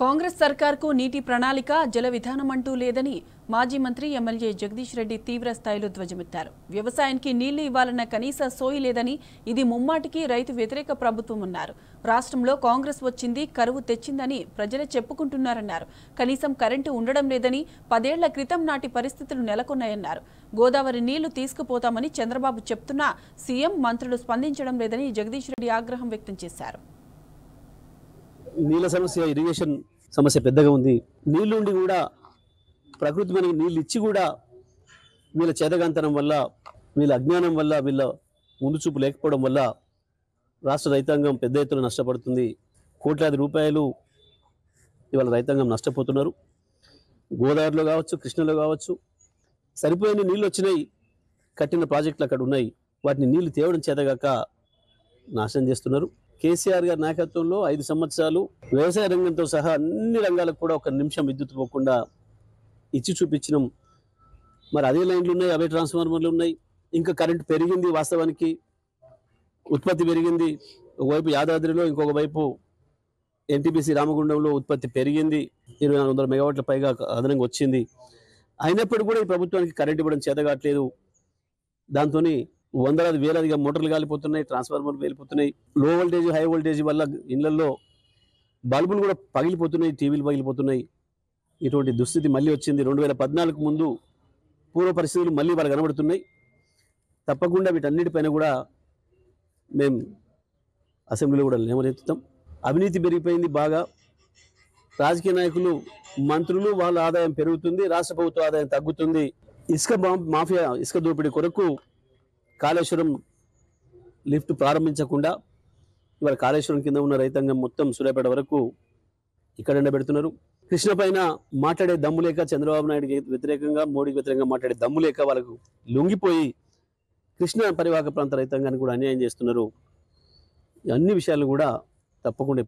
కాంగ్రెస్ సర్కార్కు నీటి ప్రణాళిక జల విధానం అంటూ లేదని మాజీ మంత్రి ఎమ్మెల్యే జగదీష్ రెడ్డి తీవ్ర స్థాయిలో ధ్వజమెత్తారు. వ్యవసాయానికి నీళ్లు ఇవ్వాలన్న కనీస సోయి లేదని, ఇది ముమ్మాటికి రైతు వ్యతిరేక ప్రభుత్వం అన్నారు. రాష్ట్రంలో కాంగ్రెస్ వచ్చింది, కరువు తెచ్చిందని ప్రజలే చెప్పుకుంటున్నారన్నారు. కనీసం కరెంటు ఉండడం లేదని, 10 ఏళ్ల క్రితం నాటి పరిస్థితులు నెలకొన్నాయన్నారు. గోదావరి నీళ్లు తీసుకుపోతామని చంద్రబాబు చెప్తున్నా సీఎం మంత్రులు స్పందించడం లేదని జగదీష్ రెడ్డి ఆగ్రహం వ్యక్తం చేశారు. నీళ్ళ సమస్య, ఇరిగేషన్ సమస్య పెద్దగా ఉంది. నీళ్లుండి కూడా ప్రకృతి మనకి నీళ్ళు ఇచ్చి కూడా వీళ్ళ చేతగాంతనం వల్ల, వీళ్ళ అజ్ఞానం వల్ల, వీళ్ళ ముందు చూపు లేకపోవడం వల్ల రాష్ట్ర రైతాంగం పెద్ద ఎత్తున నష్టపడుతుంది. కోట్లాది రూపాయలు ఇవాళ రైతాంగం నష్టపోతున్నారు. గోదావరిలో కావచ్చు, కృష్ణలో కావచ్చు సరిపోయిన నీళ్ళు వచ్చినాయి. కట్టిన ప్రాజెక్టులు అక్కడ ఉన్నాయి. వాటిని నీళ్లు తేవడం చేతగాక నాశనం చేస్తున్నారు. కేసీఆర్ గారి నాయకత్వంలో 5 సంవత్సరాలు వ్యవసాయ రంగంతో సహా అన్ని రంగాలకు కూడా ఒక నిమిషం విద్యుత్ పోకుండా ఇచ్చి చూపించినాం. మరి అదే లైన్లు ఉన్నాయి, అవే ట్రాన్స్ఫార్మర్లు ఉన్నాయి. ఇంకా కరెంటు పెరిగింది, వాస్తవానికి ఉత్పత్తి పెరిగింది. ఒకవైపు యాదాద్రిలో, ఇంకొక వైపు ఎన్టీపీసీ రామగుండంలో ఉత్పత్తి పెరిగింది. 2400 మెగావాట్ల పైగా అదనంగా వచ్చింది. అయినప్పుడు కూడా ఈ ప్రభుత్వానికి కరెంట్ ఇవ్వడం చేతగాట్లేదు. దాంతో వందలాది వేలాదిగా మోటార్లు కాలిపోతున్నాయి, ట్రాన్స్ఫార్మర్లు వెళ్ళిపోతున్నాయి. లో వోల్టేజ్, హై వోల్టేజ్ వల్ల ఇళ్లలో బల్బులు కూడా పగిలిపోతున్నాయి, టీవీలు పగిలిపోతున్నాయి. ఇటువంటి దుస్థితి మళ్ళీ వచ్చింది. 2014 ముందు పూర్వ పరిస్థితులు మళ్ళీ వాళ్ళు కనబడుతున్నాయి. తప్పకుండా వీటన్నిటిపైన కూడా మేము అసెంబ్లీలో కూడా లేవనెత్తుతాం. అవినీతి పెరిగిపోయింది బాగా. రాజకీయ నాయకులు, మంత్రులు, వాళ్ళ ఆదాయం పెరుగుతుంది, రాష్ట్ర ప్రభుత్వ ఆదాయం తగ్గుతుంది. ఇసుక మాఫియా, ఇసుక దోపిడీ కొరకు కాళేశ్వరం లిఫ్ట్ ప్రారంభించకుండా ఇవాళ కాళేశ్వరం కింద ఉన్న రైతాంగం మొత్తం సూర్యాపేట వరకు ఇక్కడ ఎండబెడుతున్నారు. కృష్ణ పైన మాట్లాడే దమ్ము లేక, చంద్రబాబు నాయుడుకి వ్యతిరేకంగా, మోడీకి వ్యతిరేకంగా మాట్లాడే దమ్ము లేక వాళ్ళకు లొంగిపోయి కృష్ణ పరివాహక ప్రాంత రైతాంగాన్ని కూడా అన్యాయం చేస్తున్నారు. అన్ని విషయాలను కూడా తప్పకుండా